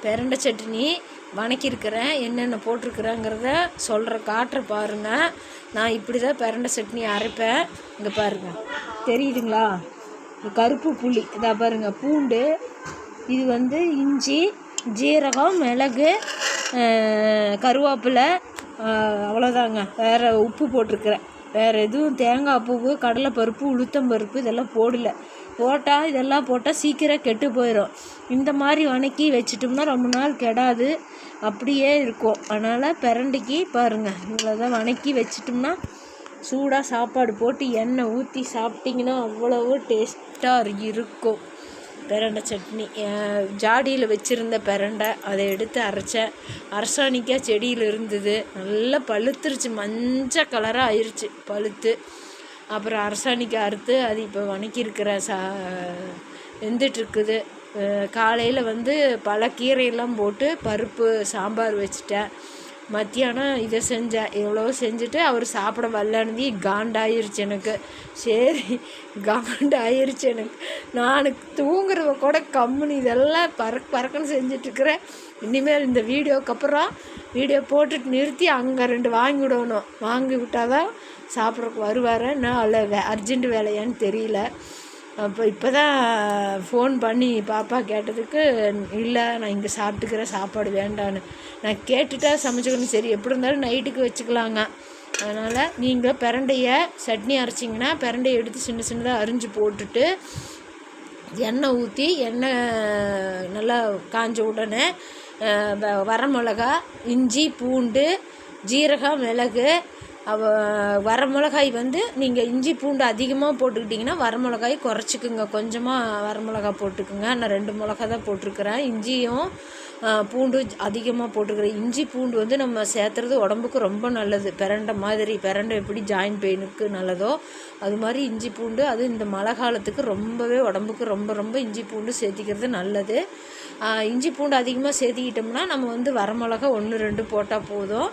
பிரண்டை சட்னி வணக்கியிருக்கிறேன். என்னென்ன போட்டிருக்கிறேங்கிறத காட்டுற பாருங்கள். நான் இப்படி தான் பிரண்டை சட்னி அரைப்பேன். இங்கே பாருங்கள், தெரியுதுங்களா? கருப்பு புளி இதாக பாருங்கள், பூண்டு, இது இஞ்சி, ஜீரகம், மிளகு, கருவேப்பிலை, அவ்வளோதாங்க. வேறு உப்பு போட்டிருக்கிறேன். வேறு எதுவும் தேங்காய் பூவு, கடலைப்பருப்பு, உளுத்தம்பருப்பு இதெல்லாம் போடல. இதெல்லாம் போட்டால் சீக்கிரம் கெட்டு போயிடும். இந்த மாதிரி வணக்கி வச்சிட்டோம்னா ரொம்ப நாள் கெடாது, அப்படியே இருக்கும். அதனால் பிரண்டைக்கு பாருங்கள், இவ்வளோதான் வணக்கி வச்சிட்டோம்னா சூடாக சாப்பாடு போட்டு எண்ணெய் ஊற்றி சாப்பிட்டிங்கன்னா அவ்வளவு டேஸ்ட்டாக இருக்கும். பிரண்டை சட்னி ஜாடியில் வச்சுருந்த பிரண்டை அதை எடுத்து அரைச்சேன். அரசாணிக்காய் செடியில் இருந்தது, நல்லா பழுத்துருச்சு, மஞ்சள் கலராக ஆயிடுச்சு பழுத்து. அப்புறம் அரசாணிக்காய் அறுத்து அது இப்போ வணக்கியிருக்கிற வெந்துட்டுருக்குது. காலையில் பல கீரையெல்லாம் போட்டு பருப்பு சாம்பார் வச்சுட்டேன். மத்தியானம் இதை செஞ்சேன். எவ்வளோ செஞ்சுட்டு அவர் சாப்பிட வரலன்னு காண்டாயிருச்சு எனக்கு. சரி, காண்டாயிருச்சு எனக்கு. நான் தூங்குறத கூட கம்முன்னு இதெல்லாம் பறக்குன்னு செஞ்சிட்ருக்கிறேன். இனிமேல் இந்த வீடியோக்கு அப்புறம் வீடியோ போட்டுட்டு நிறுத்தி அங்கே 2 வாங்கி விடணும். வாங்கி விட்டால் தான் சாப்பிட்றக்கு வருவார். நான் அல்ல அர்ஜென்ட் வேலையான்னு தெரியல. இப்போ தான் ஃபோன் பண்ணி பாப்பா கேட்டதுக்கு, இல்லை நான் இங்கே சாப்பிட்டுக்கிறேன், சாப்பாடு வேண்டான்னு. நான் கேட்டுட்டா சமைச்சிக்கணும். சரி, எப்படி இருந்தாலும் நைட்டுக்கு வச்சுக்கலாங்க. அதனால் நீங்கள் பிரண்டையை சட்னி அரைச்சிங்கன்னா பிரண்டையை எடுத்து சின்ன சின்னதாக அரிஞ்சு போட்டுட்டு எண்ணெய் ஊற்றி, எண்ணெய் நல்லா காஞ்ச உடனே வரமிளகா, இஞ்சி, பூண்டு, ஜீரகம், மிளகு, வரமிளகாய் நீங்கள் இஞ்சி பூண்டு அதிகமாக போட்டுக்கிட்டிங்கன்னா வரமிளகாய் குறைச்சிக்குங்க. கொஞ்சமாக வரமிளகா போட்டுக்குங்க. நான் 2 மிளகா தான் போட்டிருக்கிறேன். இஞ்சியும் பூண்டு அதிகமாக போட்டுக்கிறேன். இஞ்சி பூண்டு நம்ம சேர்த்துறது உடம்புக்கு ரொம்ப நல்லது. பிரண்டை எப்படி ஜாயின்ட் பெயினுக்கு நல்லதோ அது மாதிரி இஞ்சி பூண்டு, அது இந்த மழை காலத்துக்கு ரொம்பவே உடம்புக்கு ரொம்ப ரொம்ப இஞ்சி பூண்டு சேர்த்திக்கிறது நல்லது. இஞ்சி பூண்டு அதிகமாக சேர்த்திக்கிட்டோம்னா நம்ம வரமிளகா 1-2 போட்டால் போதும்.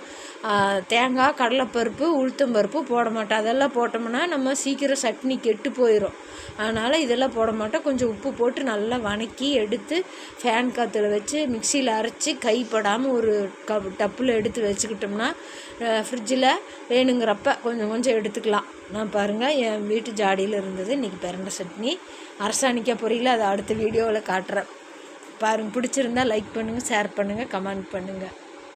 தேங்காய், கடலைப்பருப்பு, உளுத்தம்பருப்பு போட மாட்டோம். அதெல்லாம் போட்டோம்னா நம்ம சீக்கிரம் சட்னி கெட்டு போயிடும். அதனால் இதெல்லாம் போட மாட்டோம். கொஞ்சம் உப்பு போட்டு நல்லா வணக்கி எடுத்து ஃபேன் காற்றுல வச்சு மிக்சியில் அரைச்சி கைப்படாமல் ஒரு டப்பில் எடுத்து வச்சுக்கிட்டோம்னா ஃப்ரிட்ஜில் வேணுங்கிறப்ப கொஞ்சம் கொஞ்சம் எடுத்துக்கலாம். நான் பாருங்கள், என் வீட்டு ஜாடியில் இருந்தது இன்றைக்கி பிரண்டை சட்னி. அரசாணிக்காய் பொரியல அதை அடுத்த வீடியோவில் காட்டுறேன் பாருங்கள். பிடிச்சிருந்தால் லைக் பண்ணுங்கள், ஷேர் பண்ணுங்கள், கமெண்ட் பண்ணுங்கள்.